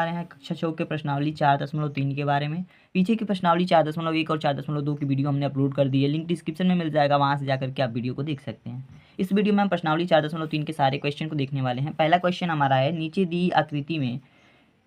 रहे हैं कक्षा 6 के प्रश्नावली 4.3 के बारे में। पीछे की प्रश्नावली 4.1 और 4.2 की वीडियो हमने अपलोड कर दी है, लिंक डिस्क्रिप्शन में मिल जाएगा, वहां से जाकर के आप वीडियो को देख सकते हैं। इस वीडियो में हम प्रश्नावली 4.3 के सारे क्वेश्चन को देखने वाले हैं। पहला क्वेश्चन हमारा है, नीचे दी आकृति में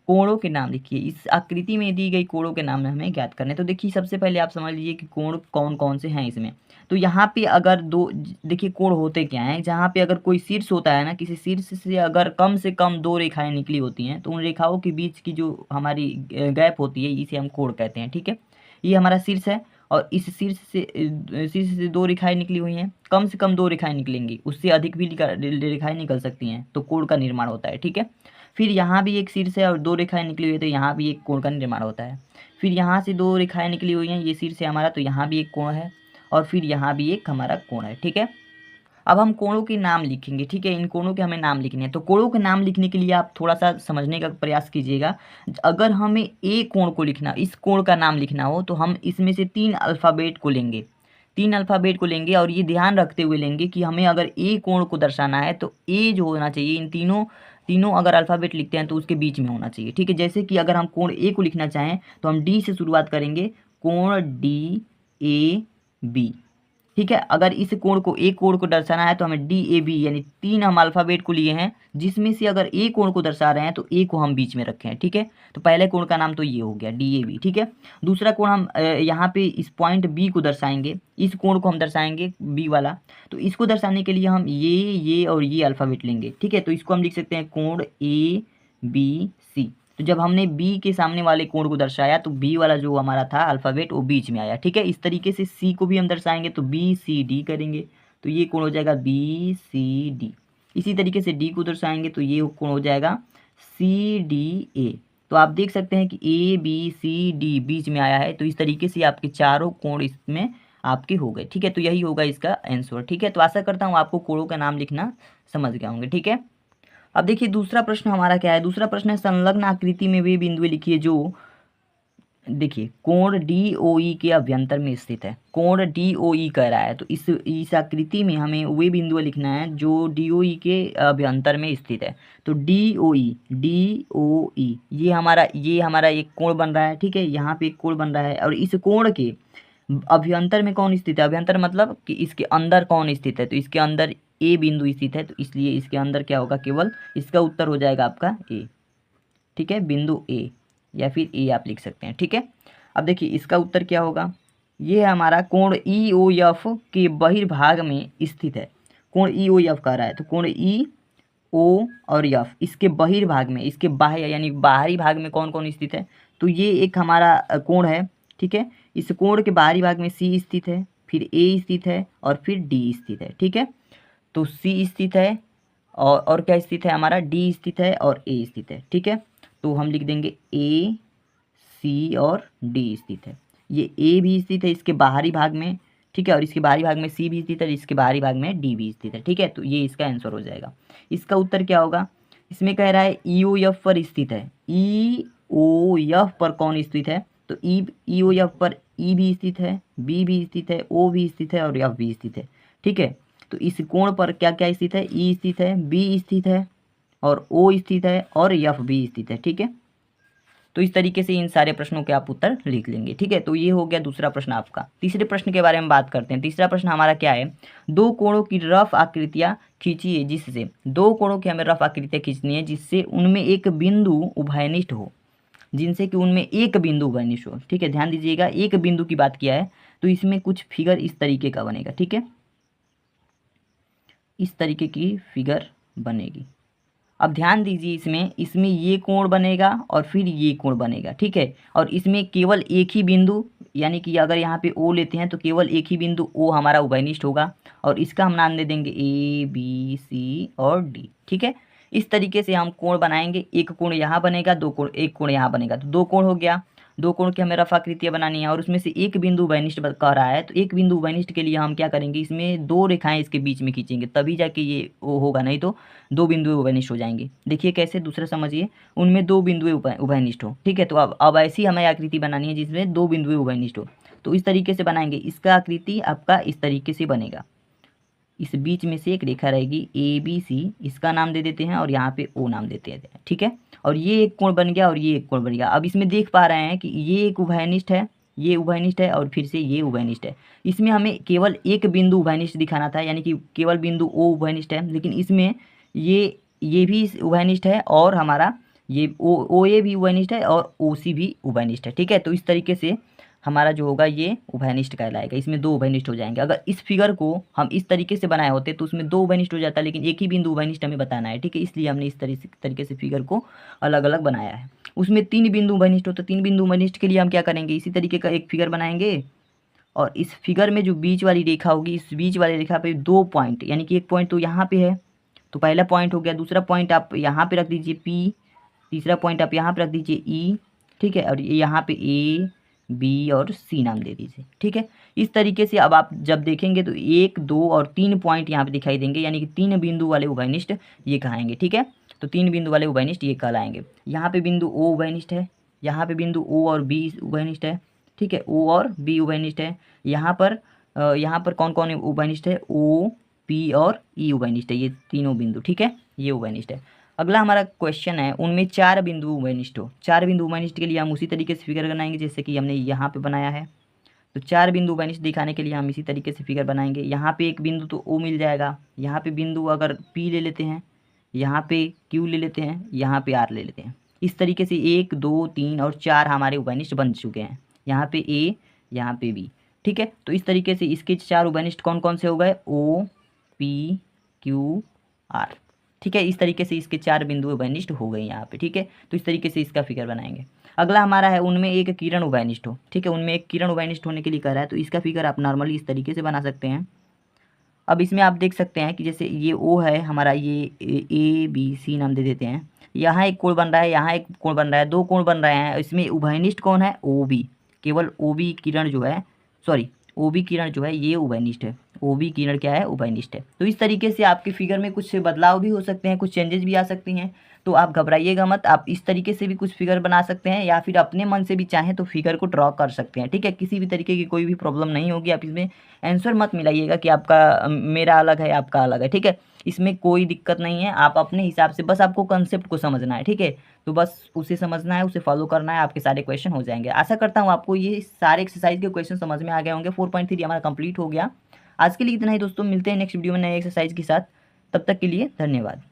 कोणों के नाम लिखिए। इस आकृति में दी गई कोणों के नाम हमें ज्ञात करने। तो देखिए सबसे पहले आप समझ लीजिए कि कोण कौन कौन से हैं इसमें। तो यहाँ पे अगर दो, देखिए कोण होते क्या हैं, जहाँ पे अगर कोई शीर्ष होता है ना, किसी शीर्ष से अगर कम से कम दो रेखाएं निकली होती हैं तो उन रेखाओं के बीच की जो हमारी गैप होती है इसे हम कोण कहते हैं। ठीक है, ये हमारा शीर्ष है और इस शीर्ष से दो रेखाएं निकली हुई हैं, कम से कम दो रेखाएं निकलेंगी, उससे अधिक भी रेखाएं निकल सकती हैं, तो कोण का निर्माण होता है। ठीक है, फिर यहाँ भी एक शीर्ष है और दो रेखाएं निकली हुई है, तो यहाँ भी एक कोण का निर्माण होता है। फिर यहाँ से दो रेखाएं निकली हुई हैं, ये शीर्ष है हमारा, तो यहाँ भी एक कोण है और फिर यहाँ भी एक हमारा कोण है। ठीक है, अब हम कोणों के नाम लिखेंगे। ठीक है, इन कोणों के हमें नाम लिखने हैं। तो कोणों के नाम लिखने के लिए आप थोड़ा सा समझने का प्रयास कीजिएगा। अगर हमें ए कोण को लिखना, इस कोण का नाम लिखना हो, तो हम इसमें से 3 अल्फ़ाबेट को लेंगे। 3 अल्फ़ाबेट को लेंगे और ये ध्यान रखते हुए लेंगे कि हमें अगर ए कोण को दर्शाना है तो ए जो होना चाहिए, इन तीनों तीनों अगर अल्फ़ाबेट लिखते हैं तो उसके बीच में होना चाहिए। ठीक है, जैसे कि अगर हम कोण ए को लिखना चाहें तो हम डी से शुरुआत करेंगे, कोण डी ए बी। ठीक है, अगर इस कोण को, एक कोण को दर्शाना है तो हमें डी ए बी, यानी 3 हम अल्फ़ाबेट को लिए हैं, जिसमें से अगर ए कोण को दर्शा रहे हैं तो ए को हम बीच में रखें। ठीक है, तो पहले कोण का नाम तो ये हो गया डी ए बी। ठीक है, दूसरा कोण हम यहाँ पे इस पॉइंट बी को दर्शाएंगे, इस कोण को हम दर्शाएंगे बी वाला। तो इसको दर्शाने के लिए हम ये और ये अल्फ़ाबेट लेंगे। ठीक है, तो इसको हम लिख सकते हैं कोण ए बी सी। तो जब हमने बी के सामने वाले कोण को दर्शाया तो बी वाला जो हमारा था अल्फ़ाबेट वो बीच में आया। ठीक है, इस तरीके से सी को भी हम दर्शाएंगे तो बी सी डी करेंगे, तो ये कोण हो जाएगा बी सी डी। इसी तरीके से डी को दर्शाएंगे तो ये कोण हो जाएगा सी डी ए। तो आप देख सकते हैं कि ए बी सी डी बीच में आया है। तो इस तरीके से आपके चारों कोण इसमें आपके हो गए। ठीक है, तो यही होगा इसका आंसर। ठीक है, तो आशा करता हूँ आपको कोणों का नाम लिखना समझ गए होंगे। ठीक है, अब देखिए दूसरा प्रश्न हमारा क्या है। दूसरा प्रश्न है, संलग्न आकृति में वे बिंदुएं लिखिए जो, देखिए कोण डी ओ ई के अभ्यंतर में स्थित है। कोण डी ओ ई कह रहा है, तो इस आकृति में हमें वे बिंदुएं लिखना है जो डी ओ ई के अभ्यंतर में स्थित है। तो डी ओ ई ये हमारा एक कोण बन रहा है। ठीक है, यहाँ पे एक कोण बन रहा है और इस कोण के अभ्यंतर में कौन स्थित है, अभ्यंतर मतलब कि इसके अंदर कौन स्थित है, तो इसके अंदर ए बिंदु स्थित है, तो इसलिए इसके अंदर क्या होगा, केवल इसका उत्तर हो जाएगा आपका ए। ठीक है, बिंदु ए या फिर ए आप लिख सकते हैं। ठीक है, अब देखिए इसका उत्तर क्या होगा, ये हमारा कोण ई ओ एफ के बहिर्भाग में स्थित है। कोण ई ओ एफ कह रहा है, तो कोण ई ओ और एफ इसके बहिर्भाग में, इसके बाह्य यानी बाहरी भाग में कौन कौन स्थित है, तो ये एक हमारा कोण है। ठीक है, इस कोण के बाहरी भाग में सी स्थित है, फिर ए स्थित है और फिर डी स्थित है। ठीक है, तो सी स्थित है और क्या स्थित है, हमारा डी स्थित है और ए स्थित है। ठीक है, तो हम लिख देंगे ए सी और डी स्थित है। ये ए भी स्थित है इसके बाहरी भाग में। ठीक है, और इसके बाहरी भाग में सी भी स्थित है, इसके बाहरी भाग में डी भी स्थित है। ठीक है, तो ये इसका आंसर हो जाएगा। इसका उत्तर क्या होगा, इसमें कह रहा है ई ओ एफ पर स्थित है। ई ओ एफ पर कौन स्थित है, तो ई ओ एफ पर ई भी स्थित है, बी भी स्थित है, ओ भी स्थित है और एफ भी स्थित है। ठीक है, तो इस कोण पर क्या क्या स्थित है, ई स्थित है, बी स्थित है और ओ स्थित है और एफ भी स्थित है। ठीक है, तो इस तरीके से इन सारे प्रश्नों के आप उत्तर लिख लेंगे। ठीक है, तो ये हो गया दूसरा प्रश्न आपका। तीसरे प्रश्न के बारे में बात करते हैं। तीसरा प्रश्न हमारा क्या है, दो कोणों की रफ आकृतियां खींचिए जिससे, दो कोणों की हमें रफ आकृतियां खींचनी है जिससे उनमें एक बिंदु उभयनिष्ठ हो, जिनसे कि उनमें एक बिंदु उभयनिष्ठ हो। ठीक है, ध्यान दीजिएगा, एक बिंदु की बात किया है, तो इसमें कुछ फिगर इस तरीके का बनेगा। ठीक है, इस तरीके की फिगर बनेगी। अब ध्यान दीजिए, इसमें ये कोण बनेगा और फिर ये कोण बनेगा। ठीक है, और इसमें केवल एक ही बिंदु, यानी कि अगर यहाँ पे ओ लेते हैं तो केवल एक ही बिंदु ओ हमारा उभयनिष्ठ होगा और इसका हम नाम दे देंगे ए बी सी और डी। ठीक है, इस तरीके से हम कोण बनाएंगे। एक कोण यहाँ बनेगा, एक कोण यहाँ बनेगा, तो दो कोण हो गया। दो कोण की हमें रफ आकृतियाँ बनानी है और उसमें से एक बिंदु उभयनिष्ठ कह रहा है, तो एक बिंदु उभयनिष्ठ के लिए हम क्या करेंगे, इसमें दो रेखाएं इसके बीच में खींचेंगे, तभी जाके ये वो होगा, नहीं तो दो बिंदु उभयनिष्ठ हो जाएंगे। देखिए कैसे, दूसरा समझिए, उनमें दो बिंदु उभयनिष्ठ हो। ठीक है, तो अब ऐसी हमें आकृति बनानी है जिसमें दो बिंदु उभयनिष्ठ हो, तो इस तरीके से बनाएंगे। इसका आकृति आपका इस तरीके से बनेगा। इस बीच में से एक रेखा रहेगी ABC, इसका नाम दे देते हैं और यहाँ पे O नाम देते हैं, ठीक है। और ये एक कोण बन गया और ये एक कोण बन गया। अब इसमें देख पा रहे हैं कि ये एक उभयनिष्ठ है, ये उभयनिष्ठ है और फिर से ये उभयनिष्ठ है। इसमें हमें केवल एक बिंदु उभयनिष्ठ दिखाना था, यानी कि केवल बिंदु O उभयनिष्ठ है, लेकिन इसमें ये भी उभयनिष्ठ है और हमारा ये OA भी उभयनिष्ठ है और OC भी उभयनिष्ठ है, ठीक है। तो इस तरीके से हमारा जो होगा ये उभयनिष्ठ कहलाएगा। इसमें दो उभयनिष्ठ हो जाएंगे। अगर इस फिगर को हम इस तरीके से बनाए होते तो उसमें दो उभयनिष्ठ हो जाता, लेकिन एक ही बिंदु उभयनिष्ठ हमें बताना है, ठीक है। इसलिए हमने इस तरीके से फिगर को अलग अलग बनाया है। उसमें 3 बिंदु उभयनिष्ठ हो तो 3 बिंदु उभयनिष्ठ के लिए हम क्या करेंगे, इसी तरीके का एक फिगर बनाएंगे और इस फिगर में जो बीच वाली रेखा होगी, इस बीच वाली रेखा पे 2 पॉइंट, यानी कि एक पॉइंट तो यहाँ पे है, तो पहला पॉइंट हो गया। दूसरा पॉइंट आप यहाँ पे रख दीजिए P, तीसरा पॉइंट आप यहाँ पे रख दीजिए E, ठीक है। और यहाँ पे A, B और C नाम दे दीजिए, ठीक है। इस तरीके से अब आप जब देखेंगे तो 1, 2 और 3 पॉइंट यहाँ पे दिखाई देंगे, यानी कि 3 बिंदु वाले उभयनिष्ठ ये कहाएंगे, ठीक है। तो 3 बिंदु वाले उभयनिष्ठ ये कहलाएंगे। यहाँ पे बिंदु O उभयनिष्ठ है, यहाँ पे बिंदु O और B उभयनिष्ठ है, ठीक है। O और B उभयनिष्ठ है। यहाँ पर कौन कौन उभयनिष्ठ है, O, P और E उभयनिष्ठ है, ये तीनों बिंदु, ठीक है, ये उभयनिष्ठ है। अगला हमारा क्वेश्चन है उनमें 4 बिंदु उभयनिष्ठ हो। 4 बिंदु उभयनिष्ठ के लिए हम उसी तरीके से फिगर बनाएंगे जैसे कि हमने यहाँ पे बनाया है। तो 4 बिंदु उभयनिष्ठ दिखाने के लिए हम इसी तरीके से फिगर बनाएंगे। यहाँ पे एक बिंदु तो O मिल जाएगा, यहाँ पे बिंदु अगर P ले लेते हैं, यहाँ पे Q ले लेते हैं, यहाँ पे R ले लेते हैं। इस तरीके से 1, 2, 3 और 4 हमारे उभयनिष्ठ बन चुके हैं। यहाँ पे A, यहाँ पे B, ठीक है। तो इस तरीके से इसके 4 उभयनिष्ठ कौन कौन से हो गए, O, P, Q, R, ठीक है। इस तरीके से इसके 4 बिंदु उभयनिष्ठ हो गए यहाँ पे, ठीक है। तो इस तरीके से इसका फिगर बनाएंगे। अगला हमारा है उनमें एक किरण उभयनिष्ठ हो, ठीक है। उनमें एक किरण उभयनिष्ठ होने के लिए कह रहा है, तो इसका फिगर आप नॉर्मली इस तरीके से बना सकते हैं। अब इसमें आप देख सकते हैं कि जैसे ये O है हमारा, ये ABC नाम दे देते हैं। यहाँ एक कोण बन रहा है, यहाँ एक कोण बन रहा है, 2 कोण बन रहे हैं। इसमें उभयनिष्ठ कौन है, OB, केवल OB किरण जो है, OB किरण जो है ये उभयनिष्ठ है। OB किरण क्या है, उभयनिष्ठ है। तो इस तरीके से आपके फिगर में कुछ बदलाव भी हो सकते हैं, कुछ चेंजेस भी आ सकती हैं। तो आप घबराइएगा मत, आप इस तरीके से भी कुछ फिगर बना सकते हैं या फिर अपने मन से भी चाहें तो फिगर को ड्रॉ कर सकते हैं, ठीक है। किसी भी तरीके की कोई भी प्रॉब्लम नहीं होगी। आप इसमें आंसर मत मिलाइएगा कि आपका मेरा अलग है आपका अलग है, ठीक है। इसमें कोई दिक्कत नहीं है, आप अपने हिसाब से बस आपको कंसेप्ट को समझना है, ठीक है। तो बस उसे समझना है, उसे फॉलो करना है, आपके सारे क्वेश्चन हो जाएंगे। आशा करता हूँ आपको ये सारे एक्सरसाइज के क्वेश्चन समझ में आ गए होंगे। 4.3 हमारा कंप्लीट हो गया। आज के लिए इतना ही दोस्तों, मिलते हैं नेक्स्ट वीडियो में नए एक्सरसाइज के साथ। तब तक के लिए धन्यवाद।